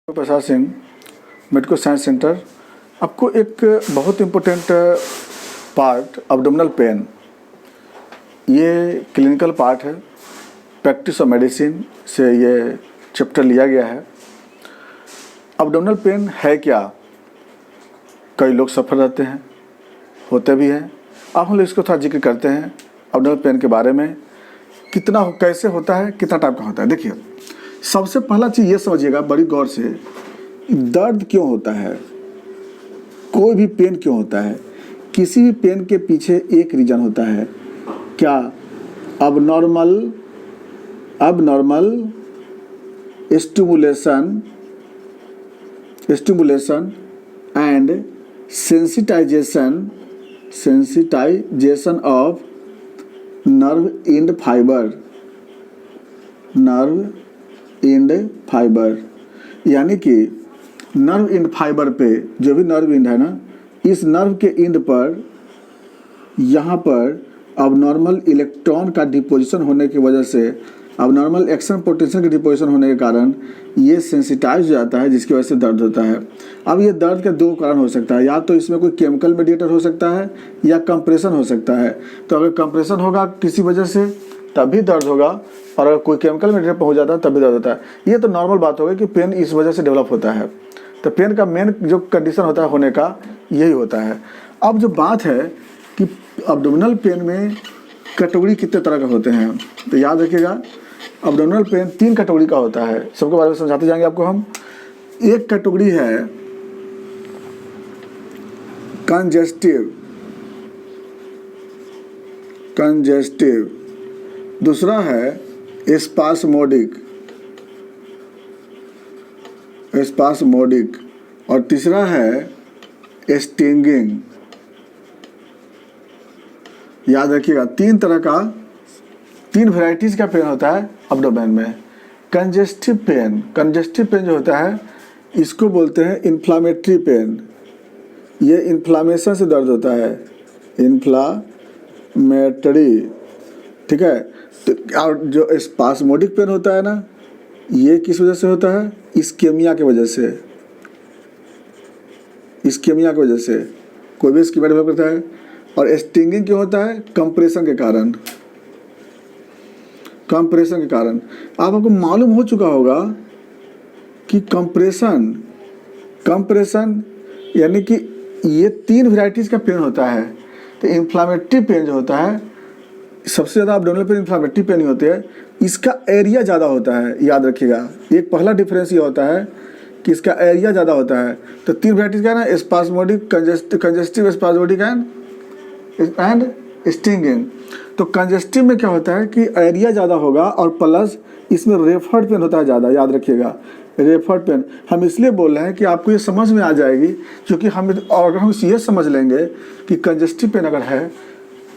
Prasad Singh, medical science centre. आपको एक बहुत इम्पोर्टेंट पार्ट एब्डोमिनल पेन, ये क्लिनिकल पार्ट है, प्रैक्टिस ऑफ मेडिसिन से ये चैप्टर लिया गया है। एब्डोमिनल पेन है क्या? कई लोग सफ़र रहते हैं, होते भी हैं। अब हम लोग इसको थोड़ा जिक्र करते हैं एब्डोमिनल पेन के बारे में, कितना कैसे होता है, कितना टाइप का होता है। देखिए, सबसे पहला चीज़ ये समझिएगा बड़ी गौर से, दर्द क्यों होता है, कोई भी पेन क्यों होता है। किसी भी पेन के पीछे एक रीज़न होता है। क्या? Abnormal stimulation and sensitization of nerve and fibre, यानी कि नर्व एंड फाइबर पे, जो भी नर्व एंड है ना, इस नर्व के एंड पर यहाँ पर अबनॉर्मल इलेक्ट्रॉन का डिपोजिशन होने की वजह से, अबनॉर्मल एक्शन पोटेंशियल के डिपोजिशन होने के कारण ये सेंसिटाइज हो जाता है, जिसकी वजह से दर्द होता है। अब ये दर्द के दो कारण हो सकता है, या तो इसमें कोई केमिकल मेडिएटर हो सकता है या कंप्रेशन हो सकता है। तो अगर कंप्रेशन होगा किसी वजह से तभी दर्द होगा, और अगर कोई केमिकल मेडिएटर हो जाता है तभी दर्द होता है। ये तो नॉर्मल बात हो गई कि पेन इस वजह से डेवलप होता है। तो पेन का मेन जो कंडीशन होता है होने का यही होता है। अब जो बात है कि एब्डोमिनल पेन में कैटेगरी कितने तरह के होते हैं, तो याद रखिएगा, एब्डोमिनल पेन 3 कैटेगरी का होता है। सबके बारे में समझाते जाएंगे आपको हम। एक कैटेगरी है कंजेस्टिव, दूसरा है स्पास्मोडिक, और तीसरा है स्टिंगिंग। याद रखिएगा, 3 तरह का, 3 वैरायटीज का पेन होता है एब्डोमेन में। कंजेस्टिव पेन जो होता है, इसको बोलते हैं इन्फ्लामेटरी पेन। ये इन्फ्लामेशन से दर्द होता है, इन्फ्लामेटरी, ठीक है। तो और जो स्पास्मोडिक पेन होता है ना, ये किस वजह से होता है? इस्केमिया की वजह से कोई भी इस्केमिया डेवलप करता है। और स्टिंगिंग क्यों होता है? कंप्रेशन के कारण। आपको मालूम हो चुका होगा कि कंप्रेशन यानी कि ये 3 वैरायटीज का पेन होता है। तो इन्फ्लामेटरी पेन जो होता है, सबसे ज़्यादा एब्डोमिनल पेन इन्फ्लामेटरी पेन ही होती है। इसका एरिया ज़्यादा होता है, याद रखिएगा। एक पहला डिफरेंस ये होता है कि इसका एरिया ज़्यादा होता है। तो 3 वैरायटीज का है ना, spasmodic, congestive, spasmodic and stinging. तो कंजेस्टिव में क्या होता है कि एरिया ज़्यादा होगा, और प्लस इसमें रेफर्ड पेन होता है ज़्यादा। याद रखिएगा, रेफर्ड पेन हम इसलिए बोल रहे हैं कि आपको ये समझ में आ जाएगी, क्योंकि अगर हम ये समझ लेंगे कि कंजेस्टिव पेन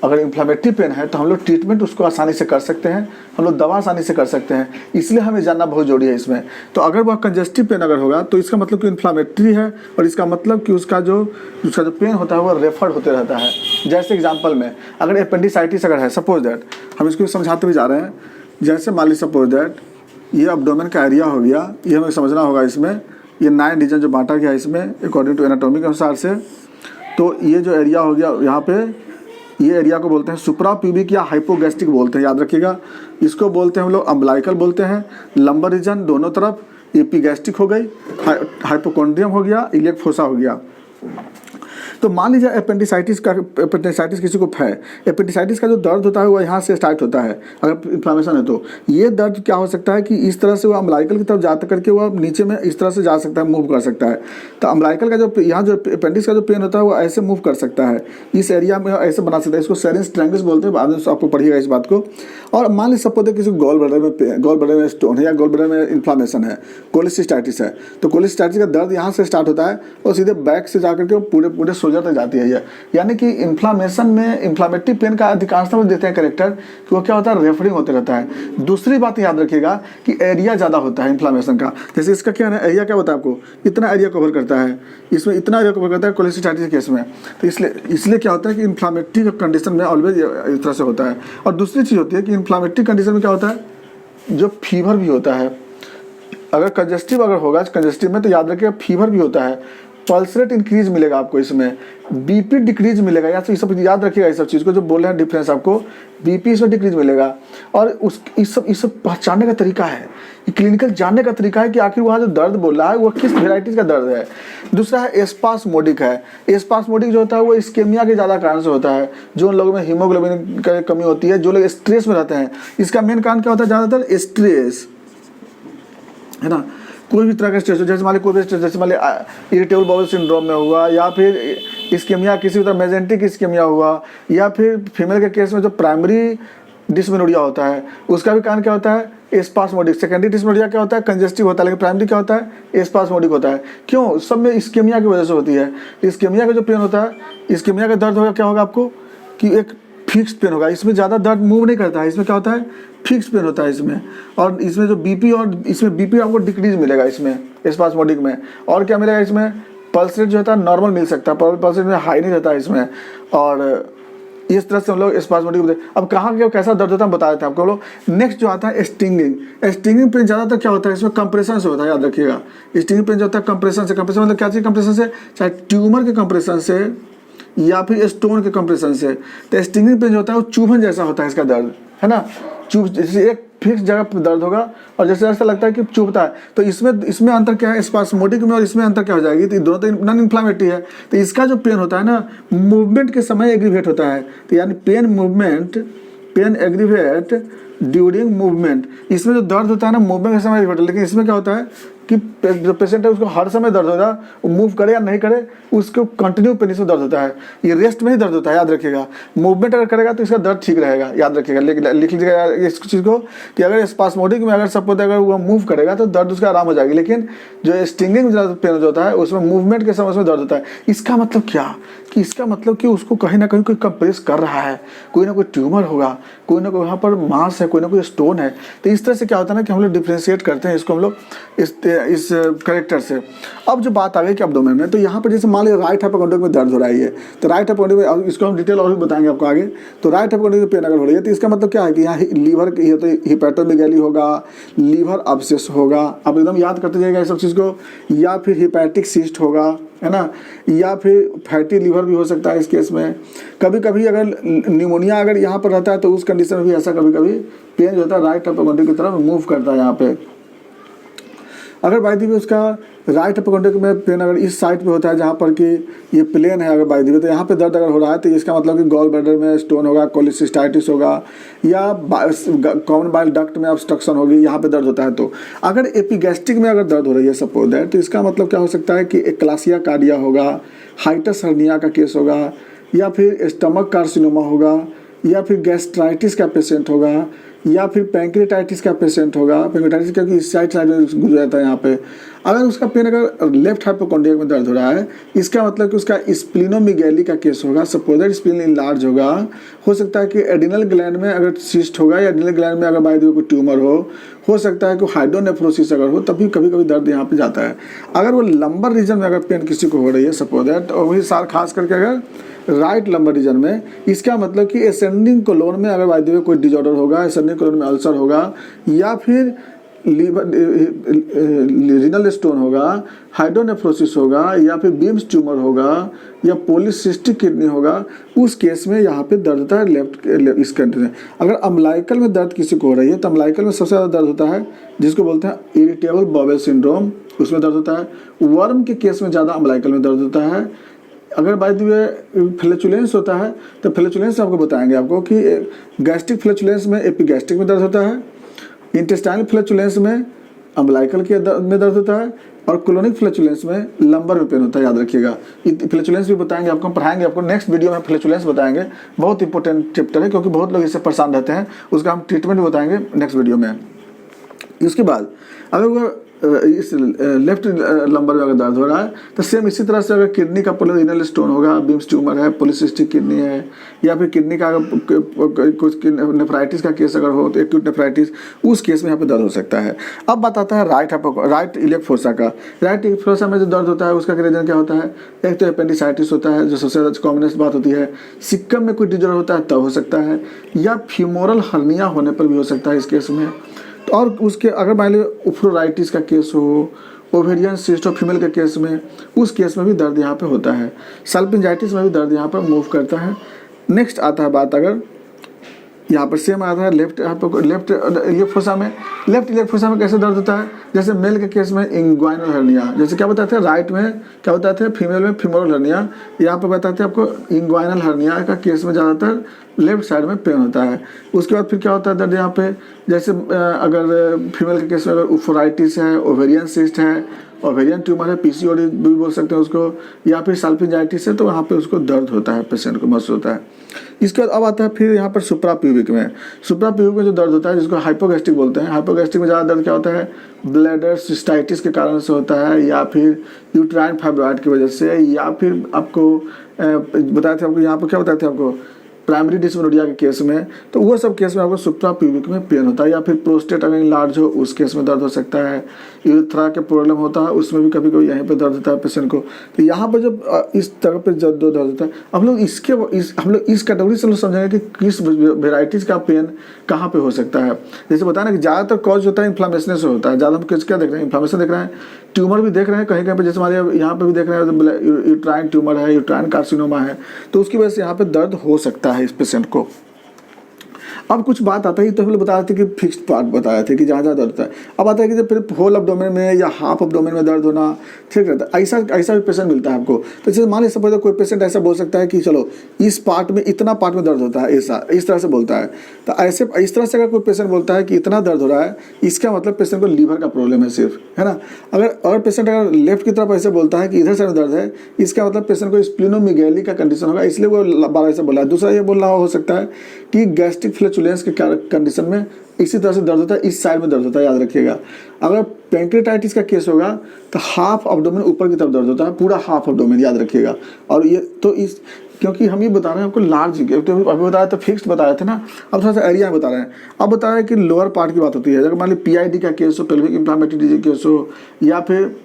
अगर इन्फ्लामेटरी पेन है, तो हम लोग ट्रीटमेंट उसको आसानी से कर सकते हैं, हम लोग दवा आसानी से कर सकते हैं। इसलिए हमें जानना बहुत जरूरी है इसमें। तो अगर वह कंजेस्टिव पेन अगर होगा, तो इसका मतलब कि इन्फ्लामेटरी है, और इसका मतलब कि उसका जो पेन होता है वह रेफर्ड होते रहता है। जैसे एग्जांपल में, अगर एपेंडिसाइटिस अगर है, सपोज दैट, हम इसको समझाते हुए जा रहे हैं। जैसे मान ली सपोज दैट ये एब्डोमेन का एरिया हो गया, ये हमें समझना होगा। इसमें ये 9 रीजन जो बांटा गया इसमें अकॉर्डिंग टू एनाटॉमी के अनुसार से। तो ये जो एरिया हो गया यहाँ पे, ये एरिया को बोलते हैं सुप्राप्यूबिक या हाइपोगैस्ट्रिक बोलते हैं। याद रखिएगा, इसको बोलते हैं हम लोग अम्बलाइकल बोलते हैं। लंबर रीजन दोनों तरफ, एपिगैस्ट्रिक हो गई, हाइपोकॉन्ड्रियम हो गया, इलियक फोसा हो गया। तो मान लीजिए एपेंडिसाइटिस किसी को है, एपेंडिसाइटिस का जो दर्द होता है वो यहाँ से स्टार्ट होता है। अगर इन्फ्लामेशन है तो ये दर्द क्या हो सकता है कि इस तरह से वो अम्बलाइकल की तरफ जाकर करके वो नीचे में इस तरह से जा सकता है, मूव कर सकता है। तो अम्बलाइकल का जो यहाँ जो अपेंडिक्स का जो पेन होता है वो ऐसे मूव कर सकता है, इस एरिया में ऐसे बना सकता है। इसको सेरिन्स ट्रायंगल्स बोलते हैं, बाद में आपको पढ़िएगा इस बात को। और मान लीजिए सपोज किसी गॉल ब्लैडर में स्टोन है, या गॉल ब्लैडर में इन्फ्लामेशन है, कोलेसिस्टाइटिस है। तो कोलेसिस्टाइटिस का दर्द यहाँ से स्टार्ट होता है और सीधे बैक से जाकर के पूरे सोल्जर तक जाती है ये। यानी कि इन्फ्लामेशन में, इन्फ्लामेटरी पेन का अधिकांशतः देते हैं करेक्टर कि वो क्या होता है, रेफरिंग होते रहता है। दूसरी बात याद रखिएगा कि एरिया ज़्यादा होता है इन्फ्लामेशन का। जैसे इसका क्या है, एरिया क्या होता है आपको, इतना एरिया कवर करता है, इसमें इतना एरिया कवर करता है कोलेसिस्टाइटिस केस में। तो इसलिए क्या होता है कि इन्फ्लामेटरी कंडीशन में ऑलवेज इस तरह से होता है। और दूसरी चीज़ होती है कि इन्फ्लामेटरी कंडीशन में क्या होता है, जो फीवर भी होता है, अगर कंजेस्टिव अगर होगा कंजेस्टिव में तो याद रखिएगा फीवर भी होता है, पल्स रेट इंक्रीज मिलेगा आपको, इसमें बीपी डिक्रीज मिलेगा, या तो ये सब याद रखिएगा, इस सब चीज़ को जो बोल रहे हैं डिफरेंस आपको, बीपी इसमें डिक्रीज मिलेगा। और उस इस सब पहचानने का तरीका है, ये क्लिनिकल जानने का तरीका है कि आखिर वहाँ जो दर्द बोल रहा है वो किस वेराइटीज़ का दर्द है। दूसरा है एस्पास्मोडिक है, एस्पास्मोडिक जो होता है वो इस्केमिया के ज़्यादा कारण से होता है, जो उन लोगों में हीमोग्लोबिन की कमी होती है, जो लोग स्ट्रेस में रहते हैं। इसका मेन कारण क्या होता है, ज़्यादातर स्ट्रेस, है ना, कोई भी तरह का स्ट्रेस हो, जैसे मान ली कोई भी स्ट्रेस, जैसे मान ली इरिटेबल बाउल सिंड्रोम में हुआ, या फिर इस्केमिया किसी भी तरह मेजेंटिक इस्केमिया हुआ, या फिर फीमेल के केस में जो प्राइमरी डिस्मेनोरिया होता है उसका भी कारण क्या होता है, एस्पास्मोडिक। सेकेंडरी डिस्मेनोरिया क्या होता है, कंजेस्टिव होता है, लेकिन प्राइमरी क्या होता है, एस्पास्मोडिक होता है। क्यों, सब में इस्केमिया की वजह से होती है। इस्केमिया का जो पेन होता है, इस्केमिया का दर्द होगा, क्या होगा आपको कि एक फिक्स पेन होगा, इसमें ज़्यादा दर्द मूव नहीं करता है, इसमें क्या होता है, फिक्स पेन होता है इसमें। और इसमें जो बीपी, और इसमें बीपी आपको डिक्रीज मिलेगा इसमें एस्पास्मोडिक में। और क्या मिलेगा इसमें, पल्स रेट जो होता है नॉर्मल मिल सकता है, पल्स रेट में हाई नहीं रहता है इसमें। और इस तरह से हम लोग एस्पास्मोडिक। अब कहाँ क्या कैसा दर्द होता है हम बता देते हैं आपको लोग। नेक्स्ट जो आता है स्टिंगिंग। स्टिंगिंग पेन ज़्यादातर क्या होता है, इसमें कंप्रेशन से होता है, याद रखिएगा। स्टिंगिंग पेन जो होता है कंप्रेशन से, कंप्रेशन मतलब क्या चीज़ कंप्रेशन से, चाहे ट्यूमर के कंप्रेशन से या फिर स्टोन के कंप्रेशन से। तो स्टिंगिंग पेन जो होता है वो चुभन जैसा होता है इसका दर्द, है ना, चुभ, जैसे एक फिक्स जगह पर दर्द होगा और जैसे ऐसा लगता है कि चुभता है। तो इसमें अंतर क्या है, स्पास्मोडिक में और इसमें अंतर क्या हो जाएगी, तो दोनों तो नॉन इन्फ्लामेटरी है। तो इसका जो पेन होता है ना, मूवमेंट के समय एग्रीवेट होता है, तो यानी पेन एग्रीवेट ड्यूरिंग मूवमेंट। इसमें जो दर्द होता है ना मूवमेंट के समय एग्रीवेट होता है, लेकिन इसमें क्या होता है कि जो पेशेंट है उसको हर समय दर्द होता है, वो मूव करे या नहीं करे उसको कंटिन्यू पेन इसमें दर्द होता है। ये रेस्ट में ही दर्द होता है, याद रखिएगा। मूवमेंट अगर करेगा तो इसका दर्द ठीक रहेगा, याद रखिएगा, लिख लीजिएगा इस चीज़ को कि अगर स्पास्मोडिक में अगर सपोज अगर वो मूव करेगा तो दर्द उसका आराम हो जाएगी, लेकिन जो स्टिंगिंग पेन जो होता है उसमें मूवमेंट के समय उसमें दर्द होता है। इसका मतलब क्या, कि इसका मतलब कि उसको कहीं ना कहीं कोई कंप्रेस कर रहा है, कोई ना कोई ट्यूमर होगा, कोई ना कोई वहाँ पर मांस है, कोई ना कोई स्टोन है। तो इस तरह से क्या होता है ना कि हम लोग डिफ्रेंशिएट करते हैं इसको हम लोग इस करेक्टर से। अब जो बात आ गई कि एब्डोमेन में, तो यहाँ पर जैसे मान लीजिए राइट हाइपोकॉन्ड्रिक में दर्द हो रहा है, तो राइट हाइपोकॉन्ड्रिक में इसको हम डिटेल और भी बताएंगे आपको आगे। तो राइट हाइपोकॉन्ड्रिक में पेन अगर हो रही है तो इसका मतलब क्या है कि यहाँ लीवर की तो हिपैटोमेगैली होगा, लीवर अब्सेस होगा, आप एकदम याद करते जाइएगा इस सब चीज़ को, या फिर हिपैटिक सिस्ट होगा, है ना, या फिर फैटी लीवर भी हो सकता है इस केस में। कभी कभी अगर निमोनिया अगर यहाँ पर रहता है तो उस कंडीशन में भी ऐसा कभी कभी पेन जो होता है राइट हाइपोकॉन्ड्रिक की तरफ मूव करता है यहाँ पे। अगर बाई दी वे उसका राइट हाइपोकॉन्ड्रिक में पेन अगर इस साइड पे होता है जहाँ पर कि ये प्लेन है, अगर बाई दी वे तो यहाँ पे दर्द अगर हो रहा है तो इसका मतलब कि गॉल ब्लैडर में स्टोन होगा, कोलिसिस्टाइटिस होगा, या कॉमन बाइल डक्ट में ऑब्स्ट्रक्शन होगी, यहाँ पे दर्द होता है। तो अगर एपिगैस्ट्रिक में अगर दर्द हो रही है सपोज दैट, तो इसका मतलब क्या हो सकता है कि एक्लासिया कार्डिया होगा, हाइटस हर्निया का केस होगा, या फिर स्टमक कार्सिनोमा होगा, या फिर गैस्ट्राइटिस का पेशेंट होगा, या फिर पैंक्रेटाइटिस का पेशेंट होगा। पैंक्रेटाइटिस क्योंकि इस साइड में गुजर जाता है यहाँ पे। अगर उसका पेन अगर लेफ्ट हाइपोकॉन्ड्रिक में दर्द हो रहा है, इसका मतलब कि उसका स्प्लिनोमेगैली का केस होगा, सपोज दैट स्प्लीन इनलार्ज होगा। हो सकता है कि एडिनल ग्लैंड में अगर सिस्ट होगा, या एडिनल ग्लैंड में अगर बाय द वे कोई ट्यूमर हो सकता है कि हाइड्रोनेफ्रोसिस अगर हो, तभी कभी कभी दर्द यहाँ पे जाता है। अगर वो लंबर रीजन में अगर पेन किसी को हो रही है सपोज दैट, और वही सार खास करके अगर राइट लंबर रीजन में, इसका मतलब कि एसेंडिंग कोलोन में अगर बाय द वे कोई डिजॉर्डर होगा, एसेंडिंग कोलोन में अल्सर होगा, या फिर रीनल स्टोन होगा, हाइड्रोनेफ्रोसिस होगा, या फिर बीम्स ट्यूमर होगा, या पॉलीसिस्टिक किडनी होगा, उस केस में यहाँ पे दर्द होता है लेफ्ट इस कंट्री में। अगर अम्लाइकल में दर्द किसी को हो रही है तो अम्लाइकल में सबसे ज़्यादा दर्द होता है जिसको बोलते हैं इरिटेबल बाउल सिंड्रोम, उसमें दर्द होता है। वर्म के केस में ज़्यादा अम्लाइकल में दर्द होता है। अगर बाय द वे फ्लैचुलेंस होता है तो फ्लैचुलेंस आपको बताएंगे आपको कि गैस्ट्रिक फ्लैचुलेंस में एपिगैस्ट्रिक में दर्द होता है, इंटेस्टाइनल फ्लैचुलेंस में अम्लाइकल के में दर्द होता है, और कोलोनिक फ्लैचुलेंस में लंबर में पेन होता है, याद रखिएगा। फ्लैचुलेंस भी बताएंगे आपको, पढ़ाएंगे आपको नेक्स्ट वीडियो में फ्लैचुलेंस बताएंगे। बहुत इंपॉर्टेंट चैप्टर है क्योंकि बहुत लोग इससे परेशान रहते हैं, उसका हम ट्रीटमेंट भी बताएंगे नेक्स्ट वीडियो में। इसके बाद अगर वो इस लेफ्ट लंबर में अगर दर्द हो रहा है तो सेम इसी तरह से अगर किडनी का पोलिनल स्टोन होगा, बीम्स ट्यूमर है, पॉलीसिस्टिक किडनी है, या फिर किडनी का कुछ नेफ्राइटिस का केस अगर हो तो एक्यूट नेफ्राइटिस, उस केस में यहाँ पे दर्द हो सकता है। अब बात आता है राइट इलेक्ट फोर्सा का। राइट इलेक्ट फोर्सा में जो दर्द होता है उसका रीजन क्या होता है, एक तो अपेंडिसाइटिस होता है जो सबसे ज़्यादा कॉमनेस्ट बात होती है, सिक्कम में कोई डिजॉर्डर होता है तब हो सकता है, या फीमोरल हर्निया होने पर भी हो सकता है इस केस में। तो और उसके अगर मान लीजिए उफ्रोराइटिस का केस हो, ओवेरियन सिस्ट और फीमेल के केस में, उस केस में भी दर्द यहाँ पे होता है। सल्पिंजाइटिस में भी दर्द यहाँ पर मूव करता है। नेक्स्ट आता है बात, अगर यहाँ पर सेम आता है लेफ्ट इलियक फोसा में। लेफ्ट इलियक फोसा में कैसे दर्द होता है, जैसे मेल के केस में इंग्वाइनल हर्निया, जैसे क्या बताते हैं राइट में, क्या बताते हैं फीमेल में फीमोरल हर्निया, यहाँ पर बताते हैं आपको इंग्वाइनल हर्निया का केस में ज़्यादातर लेफ्ट साइड में पेन होता है। उसके बाद फिर क्या होता है दर्द यहाँ पे, जैसे अगर फीमेल के केस में अगर उफोराइटिस है, ओवेरियन सिस्ट है, ओवेरियन ट्यूमर है, पीसीओडी भी बोल सकते हैं उसको, या फिर सल्पिंजाइटिस है, तो वहाँ पे उसको दर्द होता है, पेशेंट को महसूस होता है। इसके बाद अब आता है फिर यहाँ पर सुप्राप्यूबिक में। सुप्राप्यूबिक में जो दर्द होता है जिसको हाइपोगैस्ट्रिक बोलते हैं। हाइपोगैस्ट्रिक में ज़्यादा दर्द क्या होता है, ब्लैडर सिस्टाइटिस के कारण से होता है, या फिर यूट्राइन फाइब्रॉइड की वजह से, या फिर आपको बताए थे आपको यहाँ पर क्या बताए थे आपको प्राइमरी डिस्मेनोरिया के केस में, तो वो सब केस में आपको सुप्राप्यूबिक में पेन होता है। या फिर प्रोस्टेट अगर लार्ज हो उस केस में दर्द हो सकता है। यूरेथ्रा के प्रॉब्लम होता है उसमें भी कभी कभी यहीं पे दर्द होता है पेशेंट को। तो यहाँ पर जब इस तरह पे जब दर्द होता है, हम लोग इस कैटेगरी से लोग समझेंगे कि किस वेराइटीज़ का पेन कहाँ पे हो सकता है। जैसे बताया ना कि ज़्यादातर कॉज होता है इन्फ्लामेशन से होता है। ज़्यादा हम क्या देख रहे हैं, इन्फ्लामेशन देख रहे हैं, ट्यूमर भी देख रहे हैं कहीं कहीं पे, जैसे हमारे यहाँ पे भी देख रहे हैं यूट्राइन ट्यूमर है, यूट्राइन कार्सिनोमा है, तो उसकी वजह से यहाँ पे दर्द हो सकता है इस पेशेंट को। अब कुछ बात आता है, तो हम लोग बता रहे थे कि फिक्स्ड पार्ट बताए थे कि जहाँ जहाँ दर्द होता है। अब आता है कि जब फिर होल एब्डोमेन में या हाफ एब्डोमेन में दर्द होना ठीक रहता है, ऐसा भी पेशेंट मिलता है आपको। तो जैसे मान लीजिए कोई पेशेंट ऐसा बोल सकता है कि चलो इस पार्ट में इतना पार्ट में दर्द होता है, ऐसा इस तरह से बोलता है। तो ऐसे इस तरह से अगर कोई पेशेंट बोलता है कि इतना दर्द हो रहा है, इसका मतलब पेशेंट को लीवर का प्रॉब्लम है सिर्फ, है ना। अगर पेशेंट अगर लेफ्ट की तरफ ऐसे बोलता है कि इधर से दर्द है, इसका मतलब पेशेंट को स्प्लिनोमेगैली का कंडीशन होगा, इसलिए वो 12 से बोला है। दूसरा ये बोल रहा हो सकता है कि गैस्ट्रिक फ्लैचुलेंस के कंडीशन में इसी तरह से दर्द होता है, इस साइड में दर्द होता है, याद रखिएगा। अगर पैंक्रेटाइटिस का केस होगा तो हाफ एब्डोमेन ऊपर की तरफ दर्द होता है, पूरा हाफ एब्डोमेन, याद रखिएगा। और ये तो इस क्योंकि हम ये बता रहे हैं आपको लार्ज, अभी बताया तो फिक्स्ड बताए थे ना, अब थोड़ा सा एरिया बता रहे हैं। अब बता रहे हैं कि लोअर पार्ट की बात होती है। अगर मान ली पीआईडी का केस हो, पेल्विक इन्फ्लेमेटरी डिजीज केस हो, या फिर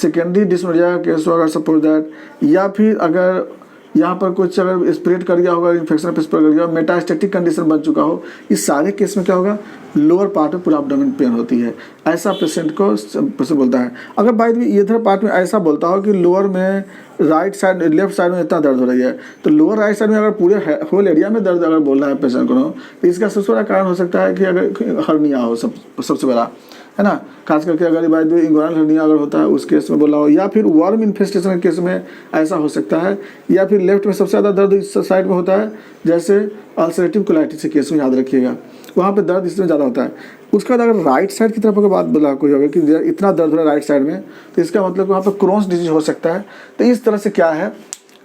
सेकेंडरी डिस्मेनोरिया का केस हो अगर सपोज दैट, या फिर अगर यहाँ पर कुछ अगर स्प्रेड कर गया होगा, इन्फेक्शन पे स्प्रेड कर गया, मेटास्टेटिक कंडीशन बन चुका हो, इस सारे केस में क्या होगा, लोअर पार्ट में पूरा एब्डोमेन पेन होती है, ऐसा पेशेंट को पेशेंट बोलता है। अगर बाय द वे इधर पार्ट में ऐसा बोलता हो कि लोअर में राइट साइड लेफ्ट साइड में इतना दर्द हो रही है, तो लोअर राइट साइड में अगर पूरे होल एरिया में दर्द अगर बोल रहा है पेशेंट को, तो इसका सबसे बड़ा कारण हो सकता है कि अगर हर्निया हो, सबसे बड़ा, है ना। खास करके अगर by the way inguinal hernia अगर होता है उस केस में बोला हो, या फिर वर्म इन्फेस्टेशन के केस में ऐसा हो सकता है, या फिर लेफ्ट में सबसे ज़्यादा दर्द इस साइड में होता है, जैसे अल्सरेटिव कोलाइटिस के केस में, याद रखिएगा वहाँ पे दर्द इसमें ज़्यादा होता है। उसके बाद अगर राइट साइड की तरफ अगर बात बोला कोई होगा कि इतना दर्द हो रहा है राइट साइड में, तो इसका मतलब वहाँ पर क्रोन्स डिजीज हो सकता है। तो इस तरह से क्या है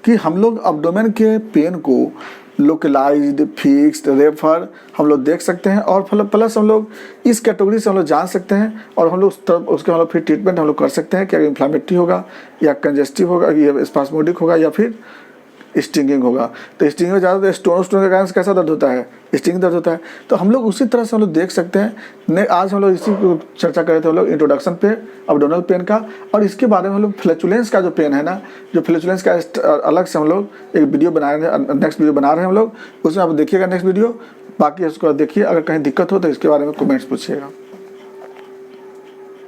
कि हम लोग एब्डोमेन के पेन को लोकलाइज्ड, फिक्स्ड, रेफर हम लोग देख सकते हैं, और प्लस हम लोग इस कैटेगरी से हम लोग जान सकते हैं, और हम लोग उसके हम लोग फिर ट्रीटमेंट हम लोग कर सकते हैं कि अगर इन्फ्लामेटरी होगा, या कंजेस्टिव होगा, या स्पास्मोडिक होगा, या फिर स्टिंगिंग होगा। तो स्टिंगिंग में ज़्यादा स्टोन के कारण कैसा दर्द होता है, स्टिंगिंग दर्द होता है। तो हम लोग उसी तरह से हम लोग देख सकते हैं। आज हम लोग इसी को चर्चा कर रहे थे हम लोग इंट्रोडक्शन पे एब्डोमिनल पेन का, और इसके बारे में हम लोग फ्लैचुलेंस का जो पेन है ना, जो फ्लैचुलेंस का अलग से हम लोग एक वीडियो बना रहे हैं, नेक्स्ट वीडियो बना रहे हैं हम लोग, उसमें आप देखिएगा नेक्स्ट वीडियो। बाकी उसको देखिए, अगर कहीं दिक्कत हो तो इसके बारे में कमेंट्स पूछिएगा।